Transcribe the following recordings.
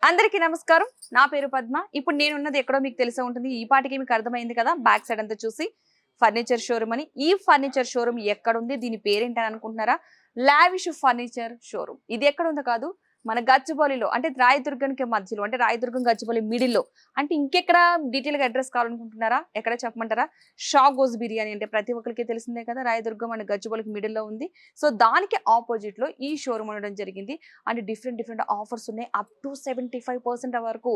అందరికీ నమస్కారం. నా పేరు పద్మ. ఇప్పుడు నేనున్నది ఎక్కడో మీకు తెలిసే ఉంటుంది. ఈ పాటికి మీకు అర్థమైంది కదా, బ్యాక్ సైడ్ అంతా చూసి ఫర్నిచర్ షోరూమ్ అని. ఈ ఫర్నిచర్ షోరూమ్ ఎక్కడుంది, దీని పేరేంటని అనుకుంటున్నారా? Lavish furniture showroom. ఇది ఎక్కడ ఉందో కాదు, మన గచ్చిబౌలిలో, అంటే రాయదుర్గానికి మధ్యలో, అంటే రాయదుర్గం గచ్చిబౌలి మిడిల్లో. అంటే ఇంకెక్కడ డీటెయిల్గా అడ్రస్ కావాలనుకుంటున్నారా? ఎక్కడ చెప్పమంటారా? షాగోజ్ బిర్యానీ అంటే ప్రతి ఒక్కరికి తెలిసిందే కదా, రాయదుర్గం అండ్ గచ్చిబౌలికి మిడిల్లో ఉంది. సో దానికి ఆపోజిట్ లో ఈ షోరూమ్ ఉండడం జరిగింది. అండ్ డిఫరెంట్ ఆఫర్స్ ఉన్నాయి. అప్ టు 75% వరకు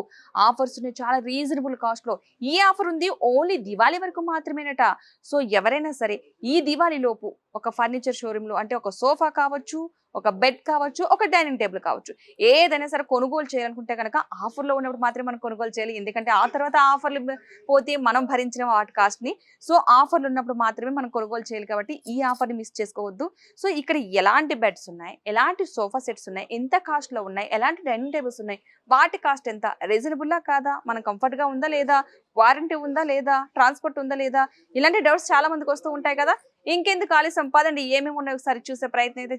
ఆఫర్స్ ఉన్నాయి, చాలా రీజనబుల్ కాస్ట్ లో. ఈ ఆఫర్ ఉంది ఓన్లీ దివాళీ వరకు మాత్రమేనట. సో ఎవరైనా సరే ఈ దివాళీ లోపు ఒక ఫర్నిచర్ షోరూమ్ లో, అంటే ఒక సోఫా కావచ్చు, ఒక బెడ్ కావచ్చు, ఒక డైనింగ్ టేబుల్ కావచ్చు, ఏదైనా సరే కొనుగోలు చేయాలనుకుంటే కనుక ఆఫర్లో ఉన్నప్పుడు మాత్రమే మనం కొనుగోలు చేయాలి. ఎందుకంటే ఆ తర్వాత ఆఫర్లు పోతే మనం భరించిన వాటి కాస్ట్ని. సో ఆఫర్లు ఉన్నప్పుడు మాత్రమే మనం కొనుగోలు చేయాలి, కాబట్టి ఈ ఆఫర్ని మిస్ చేసుకోవద్దు. సో ఇక్కడ ఎలాంటి బెడ్స్ ఉన్నాయి, ఎలాంటి సోఫా సెట్స్ ఉన్నాయి, ఎంత కాస్ట్లో ఉన్నాయి, ఎలాంటి డైనింగ్ టేబుల్స్ ఉన్నాయి, వాటి కాస్ట్ ఎంత, రీజనబుల్లా కాదా, మనం కంఫర్ట్గా ఉందా లేదా, వారంటీ ఉందా లేదా, ట్రాన్స్పోర్ట్ ఉందా లేదా, ఇలాంటి డౌట్స్ చాలా మందికి వస్తూ ఉంటాయి కదా. ఇంకెందుకు ఆలస్యం, పదండి ఏమేమి ఉన్నాయో ఒకసారి చూసే ప్రయత్నం అయితే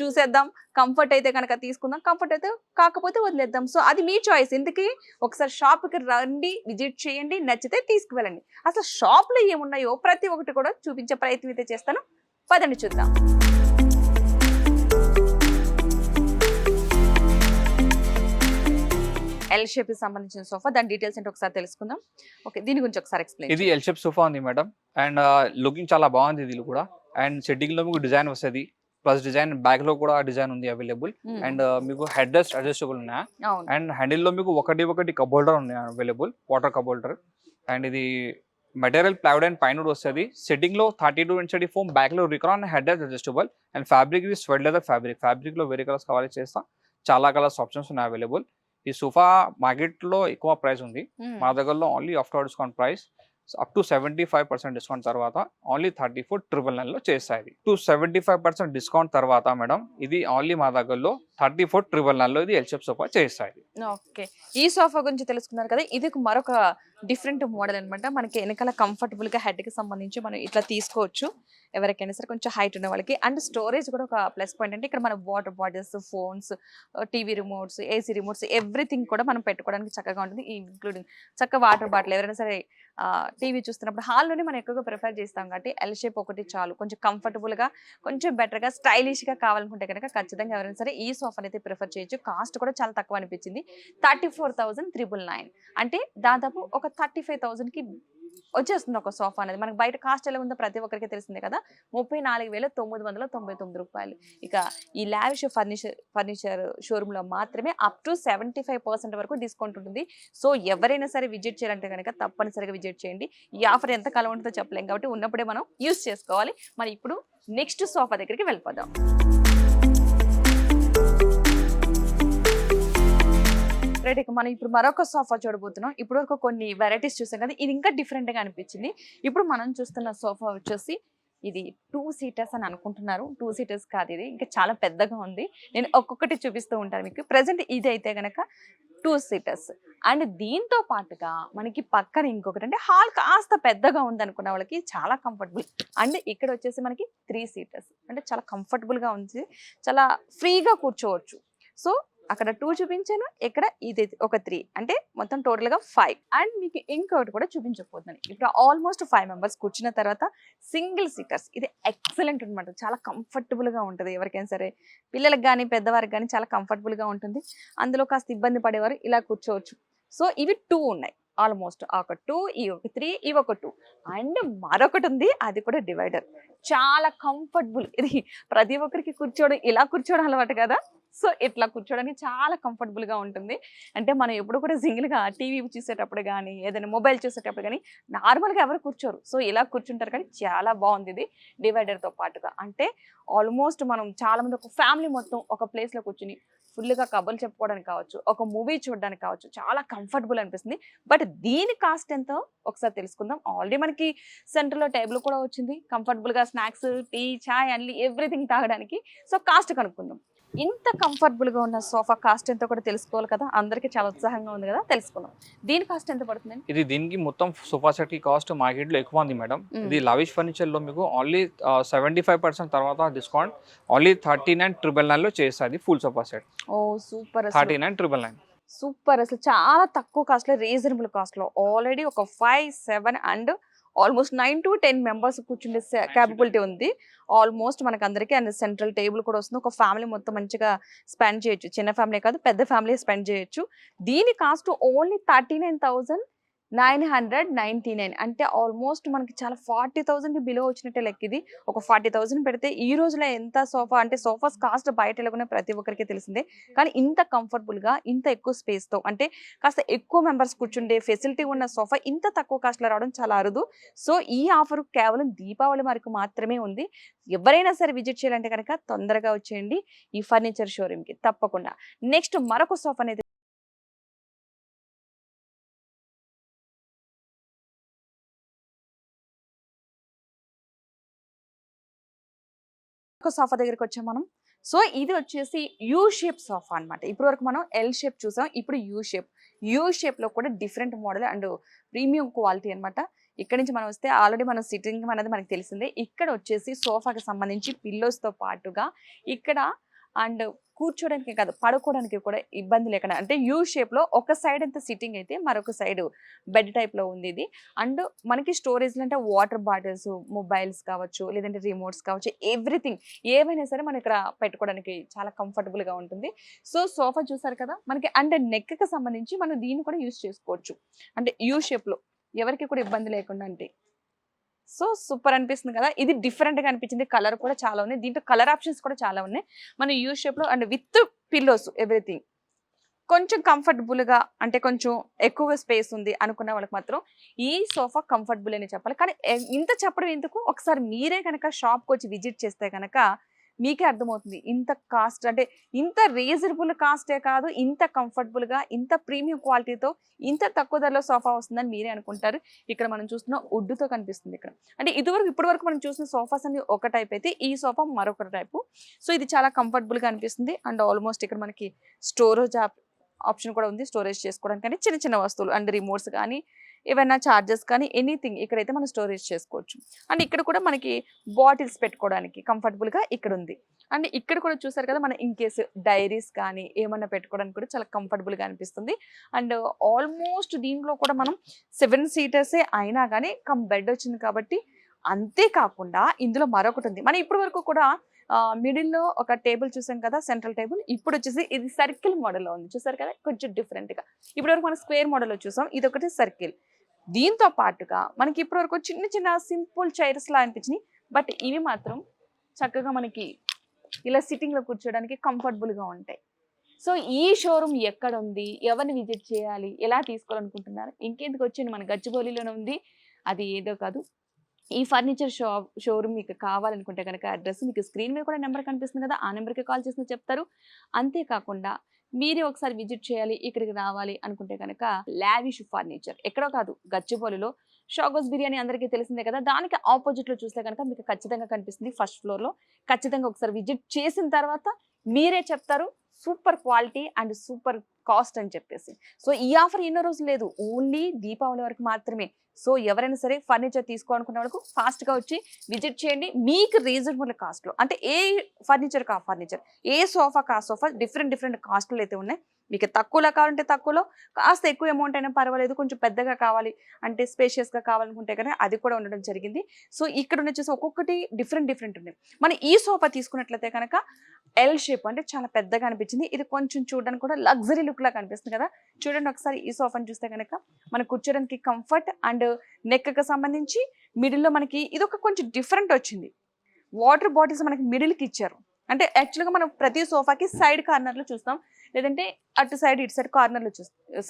చూసేద్దాం. కంఫర్ట్ అయితే కనుక తీసుకుందాం, కంఫర్ట్ అయితే కాకపోతే వదిలేద్దాం. సో అది మీ చాయిస్. ఎందుకు ఒకసారి షాప్కి రండి, విజిట్ చేయండి, నచ్చితే తీసుకువెళ్ళండి. అసలు షాప్లో ఏమున్నాయో ప్రతి ఒక్కటి కూడా చూపించే ప్రయత్నం అయితే చేస్తాను. పదండి చూద్దాం. ఎల్ షేప్ కి సంబంధించిన సోఫా, దాని డీటెయిల్స్ అంటే ఒకసారి తెలుసుకుందాం. ఓకే, దీని గురించి ఒకసారి ఎక్స్ప్లెయిన్. ఇది ఎల్ షేప్ సోఫా ఉంది మేడం. అండ్ లుకింగ్ చాలా బాగుంది ఇది కూడా. అండ్ సెట్టింగ్ లో మీకు డిజైన్ వస్తుంది, ప్లస్ డిజైన్ బ్యాక్ లో కూడా డిజైన్ ఉంది అవైలబుల్. అండ్ మీకు హెడ్ రెస్ట్ అడ్జస్టబుల్ ఉన్నాయి. అండ్ హ్యాండిల్ లో మీకు ఒకటి కప్ హోల్డర్ ఉన్నాయి available, water cup holder. And ఇది మెటీరియల్ ప్లైవుడ్ అండ్ పైన వస్తుంది. సెట్టింగ్ లో 32 ఇంచ్ ఫోమ్, బ్యాక్ లో రిక్రాన్, head rest adjustable. And fabric ఇది స్వెడ్ లెదర్ ఫ్యాబ్రిక్ లో వేరే కలర్స్ కావాలి చేస్తాం. చాలా కలర్స్ ఆప్షన్స్ ఉన్నాయి అవైలబుల్. ఈ సోఫా మార్కెట్ లో ఎక్కువ ప్రైస్ ఉంది, మా దగ్గరలో only after discount price up to 75% discount తర్వాత ఓన్లీ 34,999 లో చేస్తాయి. టు 75% డిస్కౌంట్ తర్వాత మేడం ఇది ఓన్లీ మా దగ్గరలో 34,999 లో ఇది ఎల్ షేప్ సోఫా చేస్తాయి. ఓకే, ఈ సోఫా గురించి తెలుసుకున్నారు కదా. ఇది మరొక డిఫరెంట్ మోడల్ అనమాట. మనకి వెనకాల కంఫర్టబుల్ గా హెడ్ కి సంబంధించి మనం ఇట్లా తీసుకోవచ్చు, ఎవరికైనా సరే కొంచెం హైట్ ఉన్న వాళ్ళకి. అండ్ స్టోరేజ్ కూడా ఒక ప్లస్ పాయింట్. అంటే ఇక్కడ మన water bottles, phones, TV remotes, AC remotes, everything కూడా మనం పెట్టుకోవడానికి చక్కగా ఉంటుంది. ఇంక్లూడింగ్ చక్క వాటర్ బాటిల్, ఎవరైనా సరే టీవీ చూస్తున్నప్పుడు హాల్లోనే మనం ఎక్కువగా ప్రిఫర్ చేస్తాం కాబట్టి ఎల్ షేప్ ఒకటి చాలు. కొంచెం కంఫర్టబుల్గా, కొంచెం బెటర్గా, స్టైలిష్గా కావాలనుకుంటే కనుక ఖచ్చితంగా ఎవరైనా సరే ఈ సోఫాని అయితే ప్రిఫర్ చేయొచ్చు. కాస్ట్ కూడా చాలా తక్కువ అనిపించింది, 34,999. అంటే దాదాపు ఒక 35,000కి వచ్చేస్తుంది ఒక సోఫా అనేది. మనకి బయట కాస్ట్ ఎలా ఉందో ప్రతి ఒక్కరికి తెలిసిందే కదా, 34,999 రూపాయలు. ఇక ఈ లావిష్ ఫర్నిచర్ షోరూంలో మాత్రమే అప్ టు 75% వరకు డిస్కౌంట్ ఉంటుంది. సో ఎవరైనా సరే విజిట్ చేయాలంటే కనుక తప్పనిసరిగా విజిట్ చేయండి. ఈ ఆఫర్ ఎంత కాలం ఉంటుందో చెప్పలేం కాబట్టి ఉన్నప్పుడే మనం యూస్ చేసుకోవాలి. మరి ఇప్పుడు నెక్స్ట్ సోఫా దగ్గరికి వెళ్ళిపోదాం. రైట్, ఇక మనం ఇప్పుడు మరొక సోఫా చూడబోతున్నాం. ఇప్పుడు వరకు కొన్ని వెరైటీస్ చూసాం కదా, ఇది ఇంకా డిఫరెంట్గా అనిపించింది. ఇప్పుడు మనం చూస్తున్న సోఫా వచ్చేసి ఇది 2 సీటర్స్ అని అనుకుంటున్నారు. 2 సీటర్స్ కాదు, ఇది ఇంకా చాలా పెద్దగా ఉంది. నేను ఒక్కొక్కటి చూపిస్తూ ఉంటాను మీకు. ప్రజెంట్ ఇది అయితే కనుక 2 సీటర్స్. అండ్ దీంతో పాటుగా మనకి పక్కన ఇంకొకటి, అంటే హాల్ కాస్త పెద్దగా ఉంది అనుకున్న వాళ్ళకి చాలా కంఫర్టబుల్. అండ్ ఇక్కడ వచ్చేసి మనకి 3 సీటర్స్, అంటే చాలా కంఫర్టబుల్గా ఉంది, చాలా ఫ్రీగా కూర్చోవచ్చు. సో అక్కడ 2 చూపించాను, ఇక్కడ ఇది ఒక 3, అంటే మొత్తం టోటల్గా 5. అండ్ మీకు ఇంకొకటి కూడా చూపించకపోతున్నాను. ఇప్పుడు ఆల్మోస్ట్ 5 మెంబర్స్ కూర్చున్న తర్వాత సింగిల్ సీటర్స్, ఇది ఎక్సలెంట్ అనమాట. చాలా కంఫర్టబుల్గా ఉంటుంది. ఎవరికైనా సరే పిల్లలకు కానీ పెద్దవారికి కానీ చాలా కంఫర్టబుల్గా ఉంటుంది. అందులో కాస్త ఇబ్బంది పడేవారు ఇలా కూర్చోవచ్చు. సో ఇవి 2 ఉన్నాయి ఆల్మోస్ట్. ఒక 2, ఈ ఒక 3, ఇవి ఒక 2. అండ్ మరొకటి ఉంది, అది కూడా డివైడర్. చాలా కంఫర్టబుల్. ఇది ప్రతి ఒక్కరికి ఇలా కూర్చోవడం అలవాటు కదా. సో ఇట్లా కూర్చోడానికి చాలా కంఫర్టబుల్గా ఉంటుంది. అంటే మనం ఎప్పుడు కూడా సింగిల్గా టీవీ చూసేటప్పుడు కానీ, ఏదైనా మొబైల్ చూసేటప్పుడు కానీ నార్మల్గా ఎవరు కూర్చోరు. సో ఇలా కూర్చుంటారు, కానీ చాలా బాగుంది ఇది డివైడర్తో పాటుగా. అంటే ఆల్మోస్ట్ మనం చాలామంది ఒక ఫ్యామిలీ మొత్తం ఒక ప్లేస్లో కూర్చుని ఫుల్గా కబుర్లు చెప్పుకోవడానికి కావచ్చు, ఒక మూవీ చూడడానికి కావచ్చు, చాలా కంఫర్టబుల్ అనిపిస్తుంది. బట్ దీని కాస్ట్ ఎంతో ఒకసారి తెలుసుకుందాం. ఆల్రెడీ మనకి సెంటర్లో టేబుల్ కూడా వచ్చింది, కంఫర్టబుల్గా స్నాక్స్, టీ, చాయ్ అన్ని ఎవ్రీథింగ్ తాగడానికి. సో కాస్ట్ కనుక్కుందాం. ఇంత కంఫర్టబుల్గా ఉన్న సోఫా కాస్ట్ ఎంతో కూడా తెలుసుకోవాలి కదా, అందరికీ చాలా ఉత్సాహంగా ఉంది కదా, తెలుసుకుందాం. దీని కాస్ట్ ఎంత పడుతుంది? ఇది దీనికి మొత్తం సోఫా సెట్ కి కాస్ట్ మార్కెట్ లో ఎక్కువ ఉంది మేడం. ఇది లావిష్ ఫర్నిచర్ లో మీకు ఓన్లీ 75% తర్వాత డిస్కౌంట్ ఓన్లీ 39,999 లో చేస్తుంది ఫుల్ సోఫా సెట్. ఓ సూపర్, 39,999. సూపర్, అసలు చాలా తక్కువ కాస్ట్లో, రీజనబుల్ కాస్ట్లో ఆల్రెడీ ఒక 5, 7 అండ్ ఆల్మోస్ట్ 9 to 10 మెంబర్స్ కూర్చుండే క్యాపబిలిటీ ఉంది ఆల్మోస్ట్ మనకందరికీ. అండ్ సెంట్రల్ టేబుల్ కూడా వస్తుంది. ఒక ఫ్యామిలీ మొత్తం మంచిగా స్పెండ్ చేయొచ్చు. చిన్న ఫ్యామిలీ కాదు, పెద్ద ఫ్యామిలీ స్పెండ్ చేయొచ్చు. దీని కాస్ట్ ఓన్లీ 39,999. అంటే ఆల్మోస్ట్ మనకి చాలా 40,000 బిలో వచ్చినట్టే లెక్క ఇది. ఒక 40,000 పెడితే ఈ రోజులో ఎంత సోఫా, అంటే సోఫాస్ కాస్ట్ బయట ఎలాగొనే ప్రతి ఒక్కరికి తెలిసిందే. కానీ ఇంత కంఫర్టబుల్గా, ఇంత ఎక్కువ స్పేస్తో, అంటే కాస్త ఎక్కువ మెంబర్స్ కూర్చుండే ఫెసిలిటీ ఉన్న సోఫా ఇంత తక్కువ కాస్ట్లో రావడం చాలా అరుదు. సో ఈ ఆఫర్ కేవలం దీపావళి వరకు మాత్రమే ఉంది. ఎవరైనా సరే విజిట్ చేయాలంటే కనుక తొందరగా వచ్చేయండి ఈ ఫర్నిచర్ షోరూమ్కి తప్పకుండా. నెక్స్ట్ మరొక సోఫా అనేది సోఫా దగ్గరికి వచ్చాం మనం. సో ఇది వచ్చేసి యూ షేప్ సోఫా అన్నమాట. ఇప్పుడు వరకు మనం ఎల్ షేప్ చూసాం, ఇప్పుడు యూ షేప్ లో కూడా different model and premium quality అన్నమాట. ఇక్కడ నుంచి మనం వస్తే ఆల్రెడీ మనం సిట్టింగ్ అనేది మనకు తెలిసిందే. ఇక్కడ వచ్చేసి సోఫాకి సంబంధించి పిల్లోస్ తో పాటుగా ఇక్కడ అండ్ కూర్చోడానికి కాదు, పడుకోవడానికి కూడా ఇబ్బంది లేకుండా, అంటే యూ షేప్ లో ఒక సైడ్ అంతా సిట్టింగ్ అయితే మరొక సైడ్ బెడ్ టైప్ లో ఉంది ఇది. అండ్ మనకి స్టోరేజ్ అంటే వాటర్ బాటిల్స్, మొబైల్స్ కావచ్చు, లేదంటే రిమోట్స్ కావచ్చు, ఎవ్రీథింగ్ ఏవైనా సరే మనం ఇక్కడ పెట్టుకోవడానికి చాలా కంఫర్టబుల్ గా ఉంటుంది. సో సోఫా చూసారు కదా మనకి. అండ్ నెక్ కి సంబంధించి మనం దీన్ని కూడా యూస్ చేసుకోవచ్చు, అంటే యూ షేప్ లో ఎవరికి కూడా ఇబ్బంది లేకుండా. అంటే సో సూపర్ అనిపిస్తుంది కదా. ఇది డిఫరెంట్ గా అనిపించింది. కలర్ కూడా చాలా ఉన్నాయి, దీంట్లో కలర్ ఆప్షన్స్ కూడా చాలా ఉన్నాయి. మన యూ షేప్ లో అండ్ విత్ పిల్లోస్ ఎవ్రీథింగ్. కొంచెం కంఫర్టబుల్ గా, అంటే కొంచెం ఎక్కువ స్పేస్ ఉంది అనుకున్న వాళ్ళకి మాత్రం ఈ సోఫా కంఫర్టబుల్ అని చెప్పాలి. కానీ ఇంత చెప్పడం ఎందుకు, ఒకసారి మీరే కనుక షాప్కి వచ్చి విజిట్ చేస్తే కనుక మీకే అర్థమవుతుంది. ఇంత కాస్ట్, అంటే ఇంత రీజనబుల్ కాస్టే కాదు, ఇంత కంఫర్టబుల్ గా, ఇంత ప్రీమియం క్వాలిటీతో, ఇంత తక్కువ ధరలో సోఫా వస్తుందని మీరే అనుకుంటారు. ఇక్కడ మనం చూస్తున్న వుడ్ తో కనిపిస్తుంది ఇక్కడ. అంటే ఇప్పటి వరకు మనం చూసిన సోఫాస్ అన్ని ఒక టైప్ అయితే ఈ సోఫా మరొక టైపు. సో ఇది చాలా కంఫర్టబుల్ గా అనిపిస్తుంది. అండ్ ఆల్మోస్ట్ ఇక్కడ మనకి స్టోరేజ్ ఆప్షన్ కూడా ఉంది, స్టోరేజ్ చేసుకోవడానికి. అంటే చిన్న చిన్న వస్తువులు అండ్ రిమోట్స్ కానీ, ఏవైనా చార్జెస్ కానీ, ఎనీథింగ్ ఇక్కడైతే మనం స్టోరేజ్ చేసుకోవచ్చు. అండ్ ఇక్కడ కూడా మనకి బాటిల్స్ పెట్టుకోవడానికి కంఫర్టబుల్గా ఇక్కడ ఉంది. అండ్ ఇక్కడ కూడా చూసారు కదా, మన ఇన్ కేసు డైరీస్ కానీ ఏమన్నా పెట్టుకోవడానికి కూడా చాలా కంఫర్టబుల్గా అనిపిస్తుంది. అండ్ ఆల్మోస్ట్ దీంట్లో కూడా మనం 7 సీటర్సే అయినా కానీ బెడ్ వచ్చింది కాబట్టి. అంతేకాకుండా ఇందులో మరొకటి ఉంది. మనం ఇప్పటి వరకు కూడా మిడిల్లో ఒక టేబుల్ చూసాం కదా, సెంట్రల్ టేబుల్. ఇప్పుడు వచ్చేసి ఇది సర్కిల్ మోడల్లో ఉంది, చూసారు కదా, కొంచెం డిఫరెంట్గా. ఇప్పటివరకు మనం స్క్వేర్ మోడల్లో చూసాం, ఇది ఒకటి సర్కిల్. దీంతో పాటుగా మనకి ఇప్పటివరకు చిన్న చిన్న సింపుల్ చైర్స్ లా అనిపించినాయి. బట్ ఇవి మాత్రం చక్కగా మనకి ఇలా సిట్టింగ్ లో కూర్చోడానికి కంఫర్టబుల్ గా ఉంటాయి. సో ఈ షోరూమ్ ఎక్కడ ఉంది, ఎవరిని విజిట్ చేయాలి, ఎలా తీసుకోవాలనుకుంటున్నారు, ఇంకెందుకు వచ్చింది మన గచ్చిబౌలిలోనే ఉంది. అది ఏదో కాదు, ఈ ఫర్నిచర్ షోరూమ్ మీకు కావాలనుకుంటే కనుక అడ్రస్ మీకు స్క్రీన్ మీద కూడా నెంబర్ కనిపిస్తుంది కదా, ఆ నెంబర్కి కాల్ చేసిన చెప్తారు. అంతేకాకుండా మీరే ఒకసారి విజిట్ చేయాలి, ఇక్కడికి రావాలి అనుకుంటే కనుక లావిష్ ఫర్నిచర్ ఎక్కడో కాదు, గచ్చిబౌలిలో. షాగోస్ బిర్యానీ అందరికీ తెలిసిందే కదా, దానికి ఆపోజిట్ లో చూస్తే కనుక మీకు ఖచ్చితంగా కనిపిస్తుంది ఫస్ట్ ఫ్లోర్ లో. ఖచ్చితంగా ఒకసారి విజిట్ చేసిన తర్వాత మీరే చెప్తారు super quality and super cost అని చెప్పేసి. సో ఈ ఆఫర్ ఎన్నో రోజులు లేదు, ఓన్లీ దీపావళి వరకు మాత్రమే. సో ఎవరైనా సరే ఫర్నిచర్ తీసుకోవాలనుకునే వాళ్ళకు ఫాస్ట్ గా వచ్చి విజిట్ చేయండి. మీకు రీజనబుల్ కాస్ట్ లో, అంటే ఏ ఫర్నిచర్ కా ఫర్నిచర్, ఏ సోఫా కా సోఫా, డిఫరెంట్ కాస్ట్లు అయితే ఉన్నాయి. మీకు తక్కువలో కావాలంటే తక్కువలో, కాస్త ఎక్కువ అమౌంట్ అయినా పర్వాలేదు, కొంచెం పెద్దగా కావాలి అంటే స్పేషియస్ గా కావాలనుకుంటే కానీ అది కూడా ఉండడం జరిగింది. సో ఇక్కడ వచ్చేసి ఒక్కొక్కటి డిఫరెంట్ ఉన్నాయి. మనం ఈ సోఫా తీసుకున్నట్లయితే కనుక ఎల్ షేప్, అంటే చాలా పెద్దగా అనిపించింది. ఇది కొంచెం చూడడానికి కూడా లగ్జరీ లుక్ లా కనిపిస్తుంది కదా. చూడండి ఒకసారి ఈ సోఫాని చూస్తే కనుక మనకు కూర్చోడానికి కంఫర్ట్ అండ్ నెక్ కి సంబంధించి మిడిల్ లో మనకి ఇది ఒక కొంచెం డిఫరెంట్ వచ్చింది. వాటర్ బాటిల్స్ మనకి మిడిల్ కి ఇచ్చారు. అంటే యాక్చువల్గా మనం ప్రతి సోఫాకి సైడ్ కార్నర్ లో చూస్తాం, లేదంటే అటు సైడ్ ఇటు సైడ్ కార్నర్ లో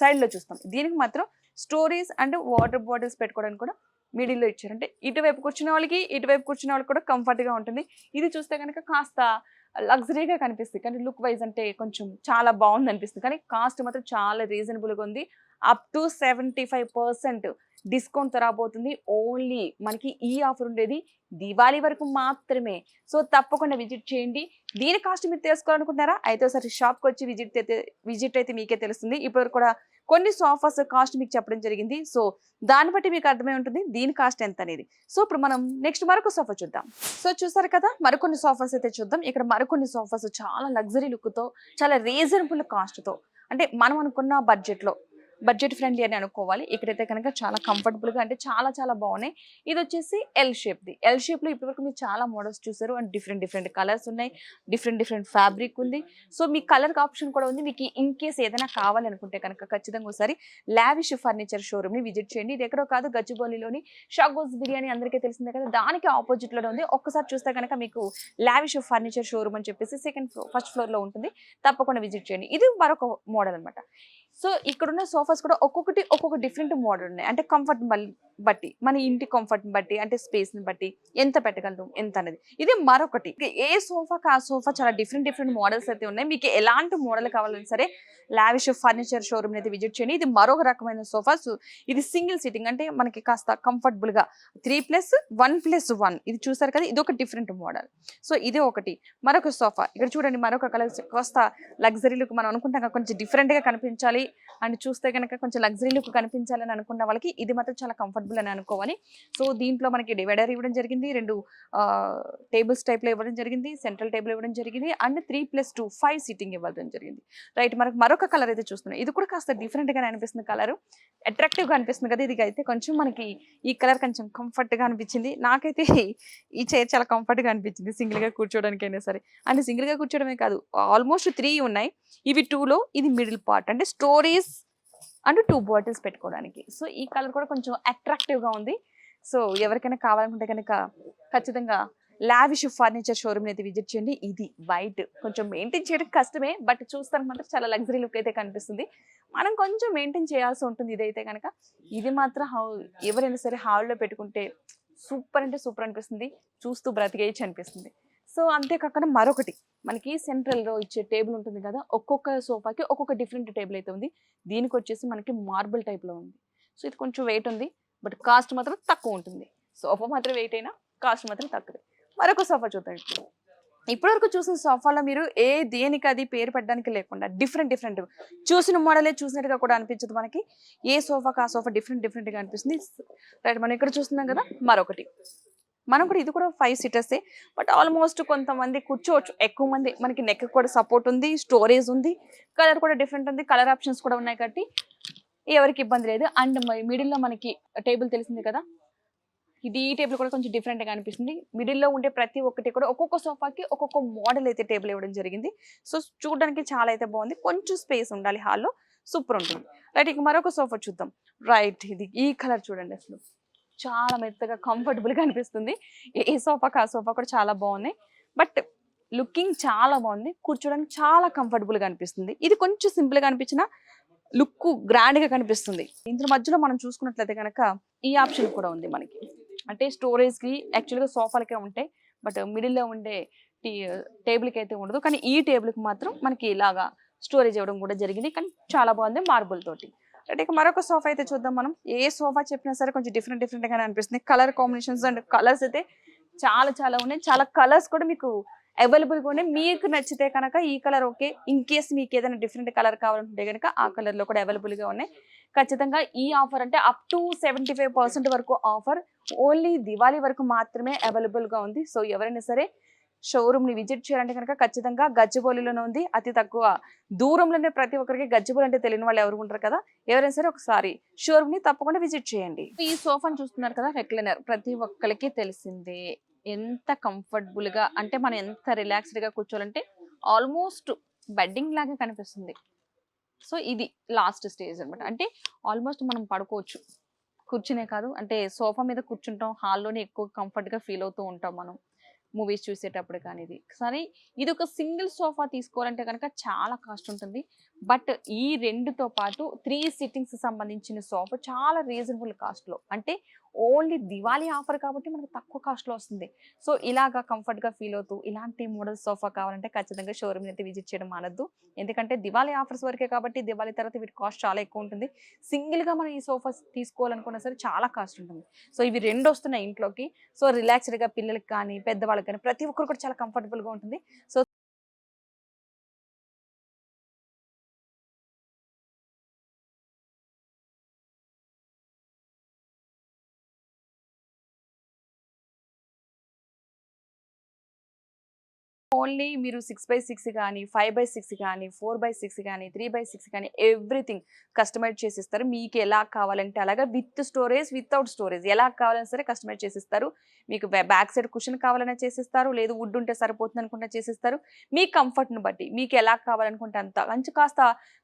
సైడ్ లో చూస్తాం. దీనికి మాత్రం స్టోరేజ్ అండ్ వాటర్ బాటిల్స్ పెట్టుకోవడానికి కూడా మిడిల్లో ఇచ్చారు. అంటే ఇటువైపు కూర్చునే వాళ్ళకి, ఇటువైపు కూర్చునే వాళ్ళకి కూడా కంఫర్ట్ గా ఉంటుంది. ఇది చూస్తే కనుక కాస్త లగ్జరీగా కనిపిస్తుంది, కానీ లుక్ వైజ్ అంటే కొంచెం చాలా బాగుంది అనిపిస్తుంది. కానీ కాస్ట్ మాత్రం చాలా రీజనబుల్గా ఉంది. అప్ టు 75% డిస్కౌంట్ తో రాబోతుంది. ఓన్లీ మనకి ఈ ఆఫర్ ఉండేది దివాళీ వరకు మాత్రమే. సో తప్పకుండా విజిట్ చేయండి. దీని కాస్ట్ మీరు తెలుసుకోవాలనుకుంటున్నారా? అయితే ఒకసారి షాప్కి వచ్చి విజిట్ అయితే మీకే తెలుస్తుంది. ఇప్పటివరకు కూడా కొన్ని సోఫాస్ కాస్ట్ మీకు చెప్పడం జరిగింది. సో దాన్ని బట్టి మీకు అర్థమై ఉంటుంది దీని కాస్ట్ ఎంత అనేది. సో ఇప్పుడు మనం నెక్స్ట్ మరొక సోఫా చూద్దాం. సో చూసారు కదా, మరికొన్ని సోఫాస్ అయితే చూద్దాం. ఇక్కడ మరికొన్ని సోఫాస్ చాలా లగ్జరీ లుక్ తో, చాలా రీజనబుల్ కాస్ట్ తో, అంటే మనం అనుకున్న బడ్జెట్ ఫ్రెండ్లీ అని అనుకోవాలి. ఇక్కడైతే కనుక చాలా కంఫర్టబుల్ గా, అంటే చాలా చాలా బాగున్నాయి. ఇది వచ్చేసి ఎల్ షేప్ లో ఇప్పటివరకు మీరు చాలా మోడల్స్ చూసారు. అండ్ డిఫరెంట్ కలర్స్ ఉన్నాయి, డిఫరెంట్ ఫ్యాబ్రిక్ ఉంది. సో మీ కలర్ ఆప్షన్ కూడా ఉంది. మీకు ఇన్ కేస్ ఏదైనా కావాలనుకుంటే కనుక ఖచ్చితంగా ఒకసారి లావిష్ ఫర్నిచర్ షోరూమ్ ని విజిట్ చేయండి. ఇది ఎక్కడో కాదు, గచ్చిబౌలిలోని షాగోస్ బిర్యానీ అందరికీ తెలిసిందే కదా, దానికి ఆపోజిట్ లోనే ఉంది. ఒక్కసారి చూస్తే కనుక మీకు లావిష్ ఫర్నిచర్ షోరూమ్ అని చెప్పేసి ఫస్ట్ ఫ్లోర్ లో ఉంటుంది. తప్పకుండా విజిట్ చేయండి. ఇది మరొక మోడల్ అన్నమాట. సో ఇక్కడున్న సోఫాస్ కూడా ఒక్కొక్క డిఫరెంట్ మోడల్ ఉన్నాయి. అంటే కంఫర్ట్ బట్టి, మన ఇంటి కంఫర్ట్ బట్టి, అంటే స్పేస్ ని బట్టి ఎంత పెట్టగలదు ఎంత అనేది. ఇది మరొకటి. ఏ సోఫాకి ఆ సోఫా చాలా డిఫరెంట్ మోడల్స్ అయితే ఉన్నాయి. మీకు ఎలాంటి మోడల్ కావాలన్నా సరే లావిష్ ఫర్నిచర్ షోరూమ్ అయితే విజిట్ చేయండి. ఇది మరొక రకమైన సోఫా. ఇది సింగిల్ సిట్టింగ్, అంటే మనకి కాస్త కంఫర్టబుల్ గా 3+1+1 ఇది చూసారు కదా, ఇది ఒక డిఫరెంట్ మోడల్. సో ఇది ఒకటి. మరొక సోఫా ఇక్కడ చూడండి, మరొక కలర్ కాస్త లగ్జరీ లుక్, మనం అనుకుంటాం కొంచెం డిఫరెంట్ గా కనిపించాలి అండ్ చూస్తే కనుక కొంచెం లగ్జరీ లుక్ కనిపించాలని అనుకున్న వాళ్ళకి ఇది మాత్రం చాలా కంఫర్టబుల్ అని అనుకోవాలి. సో దీంట్లో మనకి డివైడర్ ఇవ్వడం జరిగింది, 2 టేబుల్స్ టైప్ లో ఇవ్వడం జరిగింది, సెంట్రల్ టేబుల్ ఇవ్వడం జరిగింది, అండ్ 3+2 5 సీటింగ్ ఇవ్వడం జరిగింది. రైట్, మనకు మరొక కలర్ అయితే చూస్తున్నాం. ఇది కూడా కాస్త డిఫరెంట్ గా అనిపిస్తుంది, కలర్ అట్రాక్టివ్ గా అనిపిస్తుంది కదా. ఇది అయితే కొంచెం మనకి ఈ కలర్ కొంచెం కంఫర్ట్ గా అనిపించింది. నాకైతే ఈ చైర్ చాలా కంఫర్ట్ గా అనిపించింది, సింగిల్ గా కూర్చోవడానికి అయినా సరే. అండ్ సింగిల్ గా కూర్చోవడమే కాదు, ఆల్మోస్ట్ 3 ఉన్నాయి. ఇవి 2లో, ఇది మిడిల్ పార్ట్, అంటే స్టోరేజ్ అండ్ 2 బాటిల్స్ పెట్టుకోవడానికి. సో ఈ కలర్ కూడా కొంచెం అట్రాక్టివ్ గా ఉంది. సో ఎవరికైనా కావాలనుకుంటే కనుక ఖచ్చితంగా లావిష్ ఫర్నిచర్ షోరూమ్ అయితే విజిట్ చేయండి. ఇది వైట్, కొంచెం మెయింటైన్ చేయడం కష్టమే, బట్ చూస్తానికి మాత్రం చాలా లగ్జరీ లుక్ అయితే కనిపిస్తుంది. మనం కొంచెం మెయింటైన్ చేయాల్సి ఉంటుంది. ఇదైతే కనుక ఇది మాత్రం ఎవరైనా సరే హాల్లో పెట్టుకుంటే సూపర్ అంటే సూపర్ అనిపిస్తుంది, చూస్తూ బ్రతికేయచ్చు అనిపిస్తుంది. సో అంతేకాకుండా మరొకటి, మనకి సెంట్రల్ లో ఇచ్చే టేబుల్ ఉంటుంది కదా, ఒక్కొక్క సోఫాకి ఒక్కొక్క డిఫరెంట్ టేబుల్ అయితే ఉంది. దీనికి వచ్చేసి మనకి మార్బుల్ టైప్ లో ఉంది. సో ఇది కొంచెం వెయిట్ ఉంది, బట్ కాస్ట్ మాత్రం తక్కువ ఉంటుంది. సోఫా మాత్రం వెయిట్ అయినా కాస్ట్ మాత్రం తక్కువే. మరొక సోఫా చూద్దాం. ఇప్పటివరకు చూసిన సోఫాలో మీరు దేనికి అది పేరు పెట్టడానికి లేకుండా డిఫరెంట్ చూసిన మోడలే చూసినట్టుగా కూడా అనిపించదు మనకి. ఏ సోఫాకి ఆ సోఫా డిఫరెంట్ గా అనిపిస్తుంది. రైట్, మనం ఇక్కడ చూస్తున్నాం కదా మరొకటి. మనం కూడా ఇది కూడా 5 సీటర్సే, బట్ ఆల్మోస్ట్ కొంతమంది కూర్చోవచ్చు, ఎక్కువ మంది. మనకి నెక్ కూడా సపోర్ట్ ఉంది, స్టోరేజ్ ఉంది, కలర్ కూడా డిఫరెంట్ ఉంది, కలర్ ఆప్షన్స్ కూడా ఉన్నాయి కాబట్టి ఎవరికి ఇబ్బంది లేదు. అండ్ మిడిల్ లో మనకి టేబుల్ తెలిసింది కదా, ఈ టేబుల్ కూడా కొంచెం డిఫరెంట్ గా అనిపిస్తుంది. మిడిల్ లో ఉండే ప్రతి ఒక్కటి కూడా ఒక్కొక్క సోఫాకి ఒక్కొక్క మోడల్ అయితే టేబుల్ ఇవ్వడం జరిగింది. సో చూడడానికి చాలా అయితే బాగుంది, కొంచెం స్పేస్ ఉండాలి హాల్లో, సూపర్ ఉంటుంది. రైట్, ఇక మరొక సోఫా చూద్దాం. రైట్, ఇది ఈ కలర్ చూడండి, అసలు చాలా మెత్తగా కంఫర్టబుల్ గా అనిపిస్తుంది. ఏ సోఫాకి ఆ సోఫా కూడా చాలా బాగున్నాయి, బట్ లుకింగ్ చాలా బాగుంది, కూర్చోడానికి చాలా కంఫర్టబుల్ గా అనిపిస్తుంది. ఇది కొంచెం సింపుల్ గా అనిపించిన లుక్ గ్రాండ్ గా కనిపిస్తుంది. ఇందులో మధ్యలో మనం చూసుకున్నట్లయితే కనుక ఈ ఆప్షన్ కూడా ఉంది మనకి, అంటే స్టోరేజ్ కి యాక్చువల్గా సోఫాలకే ఉంటాయి, బట్ మిడిల్ లో ఉండే టేబుల్ కి అయితే ఉండదు. కానీ ఈ టేబుల్ కి మాత్రం మనకి ఇలాగా స్టోరేజ్ ఇవ్వడం కూడా జరిగింది, కానీ చాలా బాగుంది మార్బుల్ తోటి. అంటే ఇక మరొక సోఫా అయితే చూద్దాం. మనం ఏ సోఫా చెప్పినా సరే కొంచెం డిఫరెంట్ గానే అనిపిస్తుంది. కలర్ కాంబినేషన్స్ అండ్ కలర్స్ అయితే చాలా ఉన్నాయి. చాలా కలర్స్ కూడా మీకు అవైలబుల్ గా ఉన్నాయి. మీకు నచ్చితే కనుక ఈ కలర్ ఓకే, ఇన్ కేస్ మీకు ఏదైనా డిఫరెంట్ కలర్ కావాలంటే కనుక ఆ కలర్ లో కూడా అవైలబుల్ గా ఉన్నాయి. ఖచ్చితంగా ఈ ఆఫర్ అంటే అప్ టు 75% వరకు ఆఫర్ ఓన్లీ దివాళీ వరకు మాత్రమే అవైలబుల్ గా ఉంది. సో ఎవరైనా సరే షోరూమ్ ని విజిట్ చేయాలంటే కనుక ఖచ్చితంగా గచ్చిబౌలిలోనే ఉంది. అతి తక్కువ దూరంలోనే, ప్రతి ఒక్కరికి గచ్చిబౌలి అంటే తెలియని వాళ్ళు ఎవరు ఉంటారు కదా, ఎవరైనా సరే ఒకసారి షోరూమ్ ని తప్పకుండా విజిట్ చేయండి. ఈ సోఫాని చూస్తున్నారు కదా, రెక్లైనర్, ప్రతి ఒక్కరికి తెలిసిందే ఎంత కంఫర్టబుల్ గా, అంటే మనం ఎంత రిలాక్స్డ్ గా కూర్చోవాలంటే ఆల్మోస్ట్ బెడ్డింగ్ లాగా కనిపిస్తుంది. సో ఇది లాస్ట్ స్టేజ్ అనమాట, అంటే ఆల్మోస్ట్ మనం పడుకోవచ్చు, కూర్చునే కాదు, అంటే సోఫా మీద కూర్చుంటాం, హాల్లోనే ఎక్కువ కంఫర్ట్ గా ఫీల్ అవుతూ ఉంటాం మనం మూవీస్ చూసేటప్పుడు. కానీ ఇది ఒక సింగిల్ సోఫా తీసుకోవాలంటే కనుక చాలా కాస్ట్ ఉంటుంది, బట్ ఈ రెండుతో పాటు 3 సిట్టింగ్స్ సంబంధించిన సోఫా చాలా రీజనబుల్ కాస్ట్ లో, అంటే ఓన్లీ దివాళీ ఆఫర్ కాబట్టి మనకు తక్కువ కాస్ట్లో వస్తుంది. సో ఇలాగా కంఫర్ట్గా ఫీల్ అవుతూ ఇలాంటి మోడల్ సోఫా కావాలంటే ఖచ్చితంగా షోరూమ్ని అయితే విజిట్ చేయడం మానద్దు. ఎందుకంటే దివాళీ ఆఫర్స్ వరకే కాబట్టి దివాళీ తర్వాత వీటి కాస్ట్ చాలా ఎక్కువ ఉంటుంది. సింగిల్గా మనం ఈ సోఫాస్ తీసుకోవాలనుకున్నా సరే చాలా కాస్ట్ ఉంటుంది. సో ఇవి 2 వస్తున్నాయి ఇంట్లోకి. సో రిలాక్స్డ్గా పిల్లలకి కానీ పెద్దవాళ్ళకి కానీ ప్రతి ఒక్కరు కూడా చాలా కంఫర్టబుల్గా ఉంటుంది. సో ఓన్లీ మీరు 6x6 కానీ 5x6 కానీ 4x6 కానీ 3x6 కానీ ఎవ్రీథింగ్ కస్టమైజ్ చేసిస్తారు. మీకు ఎలా కావాలంటే అలాగా విత్ స్టోరేజ్ వితౌట్ స్టోరేజ్ ఎలా కావాలన్నా సరే కస్టమైజ్ చేసిస్తారు. మీకు బ్యాక్ సైడ్ కుషన్ కావాలన్నా చేసిస్తారు, లేదు వుడ్ ఉంటే సరిపోతుంది అనుకుంటే చేసిస్తారు. మీ కంఫర్ట్ని బట్టి మీకు ఎలా కావాలనుకుంటే అంత కొంచెం కాస్త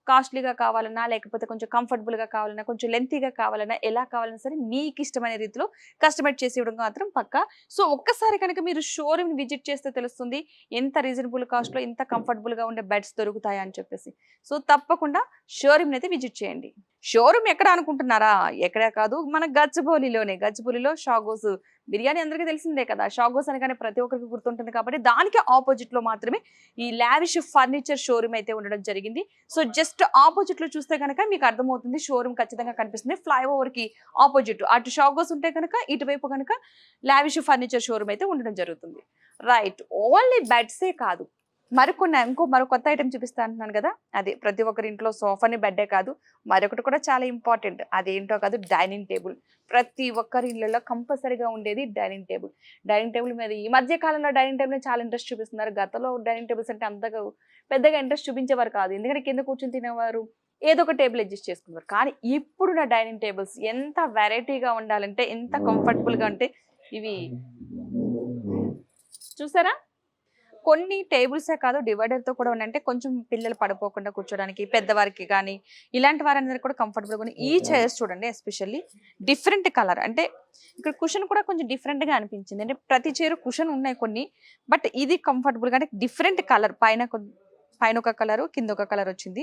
కాస్ట్లీగా కావాలన్నా లేకపోతే కొంచెం కంఫర్టబుల్గా కావాలన్నా కొంచెం లెంతీగా కావాలన్నా ఎలా కావాలన్నా సరే మీకు ఇష్టమైన రీతిలో కస్టమైజ్ చేసి ఇవ్వడం మాత్రం పక్కా. సో ఒక్కసారి కనుక మీరు షోరూమ్ విజిట్ చేస్తే తెలుస్తుంది ఎంత రీజనబుల్ కాస్ట్లో ఇంత కంఫర్టబుల్గా ఉండే బెడ్స్ దొరుకుతాయా అని చెప్పేసి. సో తప్పకుండా షోరూమ్ని అయితే విజిట్ చేయండి. షోరూమ్ ఎక్కడ అనుకుంటున్నారా? ఎక్కడే కాదు, మన గచ్చిబౌలిలోనే. గచ్చిబౌలిలో షాగోస్ బిర్యానీ అందరికీ తెలిసిందే కదా. షాగోస్ అనగానే ప్రతి ఒక్కరికి గుర్తుంటుంది కాబట్టి దానికి ఆపోజిట్లో మాత్రమే ఈ లావిష్ ఫర్నిచర్ షోరూమ్ అయితే ఉండడం జరిగింది. సో జస్ట్ ఆపోజిట్లో చూస్తే కనుక మీకు అర్థమవుతుంది షోరూమ్ ఖచ్చితంగా కనిపిస్తుంది. ఫ్లైఓవర్కి ఆపోజిట్ అటు షాగోస్ ఉంటే కనుక ఇటువైపు కనుక లావిష్ ఫర్నిచర్ షోరూమ్ అయితే ఉండడం జరుగుతుంది. రైట్, ఓన్లీ బెడ్సే కాదు, మరో కొత్త ఐటమ్ చూపిస్తా అంటున్నాను కదా, అదే ప్రతి ఒక్కరి ఇంట్లో సోఫాని బెడ్డే కాదు, మరొకటి కూడా చాలా ఇంపార్టెంట్. అదేంటో కాదు, డైనింగ్ టేబుల్. ప్రతి ఒక్కరి ఇళ్ళలో కంపల్సరీగా ఉండేది డైనింగ్ టేబుల్. డైనింగ్ టేబుల్ మీద ఈ మధ్య కాలంలో డైనింగ్ టేబుల్ చాలా ఇంట్రెస్ట్ చూపిస్తున్నారు. గతంలో డైనింగ్ టేబుల్స్ అంటే అంతగా పెద్దగా ఇంట్రెస్ట్ చూపించేవారు కాదు, ఎందుకంటే కింద కూర్చొని తినేవారు, ఏదో ఒక టేబుల్ అడ్జస్ట్ చేసుకున్నారు. కానీ ఇప్పుడున్న డైనింగ్ టేబుల్స్ ఎంత వెరైటీగా ఉండాలంటే, ఎంత కంఫర్టబుల్గా అంటే, ఇవి చూసారా, కొన్ని టేబుల్సే కాదు డివైడర్తో కూడా ఉన్నాయంటే కొంచెం పిల్లలు పడిపోకుండా కూర్చోడానికి, పెద్దవారికి కానీ ఇలాంటి వారందరికీ కూడా కంఫర్టబుల్గా ఉన్నాయి. ఈ చైర్స్ చూడండి, ఎస్పెషల్లీ డిఫరెంట్ కలర్, అంటే ఇక్కడ కుషన్ కూడా కొంచెం డిఫరెంట్గా అనిపించింది. అంటే ప్రతి చైర్ కుషన్ ఉన్నాయి కొన్ని, బట్ ఇది కంఫర్టబుల్గా అంటే డిఫరెంట్ కలర్, పైన ఒక కలర్ కింద ఒక కలర్ వచ్చింది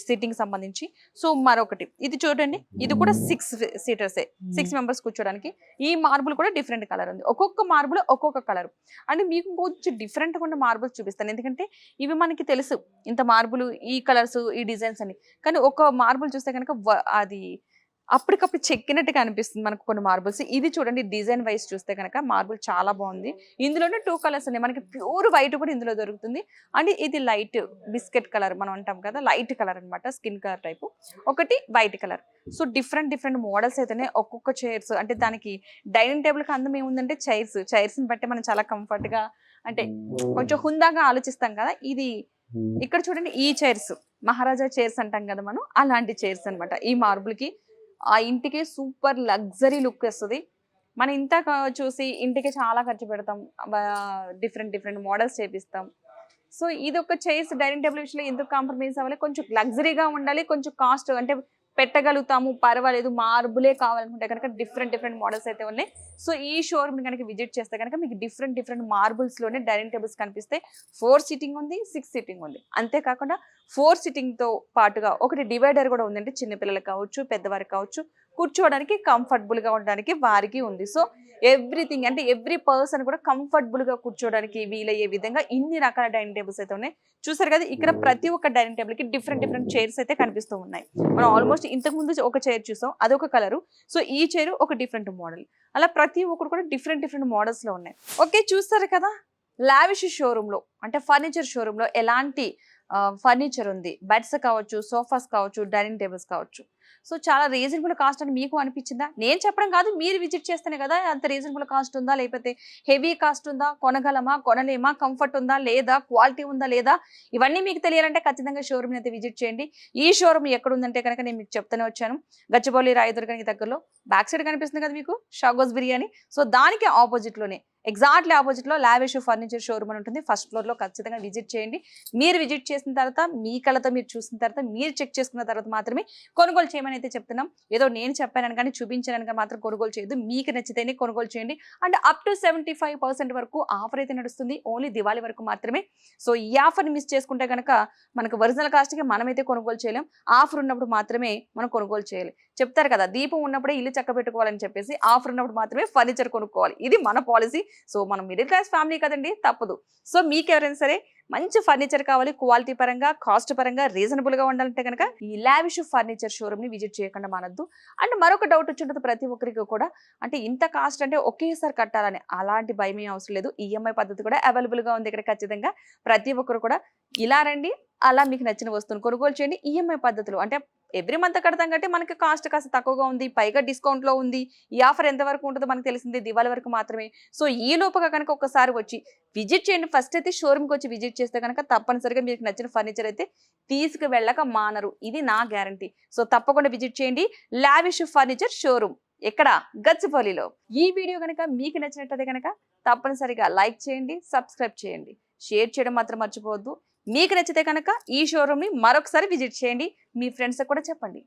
సిట్టింగ్ సంబంధించి. సో మరొకటి ఇది చూడండి, ఇది కూడా 6 సీటర్సే, 6 మెంబర్స్ కూర్చోడానికి. ఈ మార్బుల్ కూడా డిఫరెంట్ కలర్ ఉంది, ఒక్కొక్క మార్బుల్ ఒక్కొక్క కలర్. అంటే మీకు కొంచెం డిఫరెంట్గా ఉన్న మార్బుల్స్ చూపిస్తాను, ఎందుకంటే ఇవి మనకి తెలుసు ఇంత మార్బుల్ ఈ కలర్స్ ఈ డిజైన్స్ అని. కానీ ఒక మార్బుల్ చూస్తే కనుక అది అప్పటికప్పుడు చెక్కినట్టుగా అనిపిస్తుంది మనకు కొన్ని మార్బుల్స్. ఇది చూడండి, డిజైన్ వైజ్ చూస్తే కనుక మార్బుల్ చాలా బాగుంది. ఇందులోనే 2 కలర్స్ ఉన్నాయి, మనకి ప్యూర్ వైట్ కూడా ఇందులో దొరుకుతుంది. అండ్ ఇది లైట్ బిస్కెట్ కలర్ మనం అంటాం కదా, లైట్ కలర్ అనమాట, స్కిన్ కలర్ టైపు. ఒకటి white colour. So different models అయితేనే ఒక్కొక్క చైర్స్, అంటే దానికి డైనింగ్ టేబుల్కి అందం ఏముందంటే చైర్స్ని బట్టి మనం చాలా కంఫర్ట్గా అంటే కొంచెం హుందాగా ఆలోచిస్తాం కదా. ఇది ఇక్కడ చూడండి, ఈ చైర్స్ మహారాజా చైర్స్ అంటాం కదా మనం, అలాంటి చైర్స్ అనమాట. ఈ మార్బుల్కి ఆ ఇంటికి సూపర్ లగ్జరీ లుక్ వస్తుంది. మనం ఇంత చూసి ఇంటికి చాలా ఖర్చు పెడతాం, డిఫరెంట్ మోడల్స్ చేపిస్తాం. సో ఇది ఒక చైర్స్ డైనింగ్ టేబుల్ విషయంలో ఎందుకు కాంప్రమైజ్ అవ్వాలి, కొంచెం లగ్జరీగా ఉండాలి, కొంచెం కాస్ట్ అంటే పెట్టగలుగుతాము, పర్వాలేదు, మార్బులే కావాలనుకుంటే కనుక డిఫరెంట్ మోడల్స్ అయితే ఉన్నాయి. సో ఈ షోరూమ్ కనుక విజిట్ చేస్తే కనుక మీకు డిఫరెంట్ మార్బుల్స్లోనే డైనింగ్ టేబుల్స్ కనిపిస్తాయి. 4 సిట్టింగ్ ఉంది, 6 సిట్టింగ్ ఉంది. అంతేకాకుండా 4 సిట్టింగ్తో పాటుగా ఒకటి డివైడర్ కూడా ఉందంటే చిన్నపిల్లలకు కావచ్చు, పెద్దవారికి కావచ్చు, కూర్చోవడానికి కంఫర్టబుల్గా ఉండడానికి వారికి ఉంది. సో ఎవ్రీథింగ్ అంటే ఎవ్రీ పర్సన్ కూడా కంఫర్టబుల్గా కూర్చోవడానికి వీలయ్యే విధంగా ఇన్ని రకాల డైనింగ్ టేబుల్స్ అయితే ఉన్నాయి. చూసారు కదా, ఇక్కడ ప్రతి ఒక్క డైనింగ్ టేబుల్కి డిఫరెంట్ చైర్స్ అయితే కనిపిస్తూ ఉన్నాయి. మనం ఆల్మోస్ట్ ఇంతకుముందు ఒక చైర్ చూసాం, అదొక కలరు. సో ఈ చైర్ ఒక డిఫరెంట్ మోడల్, అలా ప్రతి ఒక్కరు కూడా డిఫరెంట్ మోడల్స్లో ఉన్నాయి. ఓకే, చూస్తారు కదా, లావిష్ షోరూంలో అంటే ఫర్నిచర్ షోరూంలో ఎలాంటి ఫర్నిచర్ ఉంది, బెడ్స్ కావచ్చు, సోఫాస్ కావచ్చు, డైనింగ్ టేబుల్స్ కావచ్చు. సో చాలా రీజనబుల్ కాస్ట్ అని మీకు అనిపించిందా? నేను చెప్పడం కాదు, మీరు విజిట్ చేస్తేనే కదా అంత రీజనబుల్ కాస్ట్ ఉందా లేకపోతే హెవీ కాస్ట్ ఉందా, కొనగలమా కొనలేమా, కంఫర్ట్ ఉందా లేదా, క్వాలిటీ ఉందా లేదా, ఇవన్నీ మీకు తెలియాలంటే ఖచ్చితంగా షోరూమ్ని అయితే విజిట్ చేయండి. ఈ షోరూమ్ ఎక్కడ ఉందంటే కనుక నేను మీకు చెప్తూనే వచ్చాను, గచ్చిబౌలి రాయదుర్గానికి దగ్గరలో బ్యాక్ సైడ్ కనిపిస్తుంది కదా మీకు షాగోస్ బిర్యానీ. సో దానికి ఆపోజిట్లోనే ఎగ్జాక్ట్లీ ఆపోజిట్ లో లావిష్ ఫర్నిచర్ షోరూమ్ అని ఉంటుంది. ఫస్ట్ ఫ్లోర్ లో ఖచ్చితంగా విజిట్ చేయండి. మీరు విజిట్ చేసిన తర్వాత మీ కళ్ళతో మీరు చూసిన తర్వాత మీరు చెక్ చేసుకున్న తర్వాత మాత్రమే కొనుగోలు చేయమని అయితే చెప్తున్నాం. ఏదో నేను చెప్పానని కానీ చూపించానని కానీ మాత్రం కొనుగోలు చేయొద్దు. మీకు నచ్చితేనే కొనుగోలు చేయండి. అండ్ అప్ టు 75% వరకు ఆఫర్ అయితే నడుస్తుంది. ఓన్లీ దివాళీ వరకు మాత్రమే. సో ఈ ఆఫర్ని మిస్ చేసుకుంటే కనుక మనకు ఒరిజినల్ కాస్ట్కి మనమైతే కొనుగోలు చేయలేం. ఆఫర్ ఉన్నప్పుడు మాత్రమే మనం కొనుగోలు చేయాలి. చెప్తారు కదా, దీపం ఉన్నప్పుడే ఇల్లు చక్క పెట్టుకోవాలని చెప్పేసి ఆఫర్ ఉన్నప్పుడు మాత్రమే ఫర్నిచర్ కొనుక్కోవాలి. ఇది మన పాలసీ. సో మనం మిడిల్ క్లాస్ ఫ్యామిలీ కదండి, తప్పదు. సో మీకు ఎవరైనా సరే మంచి ఫర్నిచర్ కావాలి, క్వాలిటీ పరంగా కాస్ట్ పరంగా రీజనబుల్ గా ఉండాలంటే కనుక ఈ లావిష్ ఫర్నిచర్ షోరూమ్ ని విజిట్ చేయకుండా మానద్దు. అండ్ మరొక డౌట్ వచ్చింటుంది ప్రతి ఒక్కరికి కూడా, అంటే ఇంత కాస్ట్ అంటే ఒకేసారి కట్టాలని. అలాంటి భయం ఏం అవసరం లేదు. ఈఎంఐ పద్ధతి కూడా అవైలబుల్ గా ఉంది ఇక్కడ. ఖచ్చితంగా ప్రతి ఒక్కరు కూడా ఇలా రండి, అలా మీకు నచ్చిన వస్తువును కొనుగోలు చేయండి. ఈఎంఐ పద్ధతులు అంటే ఎవ్రీ మంత్ కడతాం కాబట్టి మనకి కాస్ట్ కాస్త తక్కువగా ఉంది, పైగా డిస్కౌంట్ లో ఉంది. ఈ ఆఫర్ ఎంత వరకు ఉంటుందో మనకు తెలిసింది దివాళీ వరకు మాత్రమే. సో ఈ లోపుగా కనుక ఒకసారి వచ్చి విజిట్ చేయండి. ఫస్ట్ అయితే షోరూమ్కి వచ్చి విజిట్ చేస్తే కనుక తప్పనిసరిగా మీకు నచ్చిన ఫర్నిచర్ అయితే తీసుకు వెళ్ళక మానరు. ఇది నా గ్యారంటీ. సో తప్పకుండా విజిట్ చేయండి లావిష్ ఫర్నిచర్ షోరూమ్. ఎక్కడ? గచ్చిబౌలిలో. ఈ వీడియో కనుక మీకు నచ్చినట్టయితే కనుక తప్పనిసరిగా లైక్ చేయండి, సబ్స్క్రైబ్ చేయండి, షేర్ చేయడం మాత్రం మర్చిపోవద్దు. మీకు నచ్చితే కనుక ఈ షోరూమ్ని మరొకసారి విజిట్ చేయండి. మీ ఫ్రెండ్స్ కూడా చెప్పండి.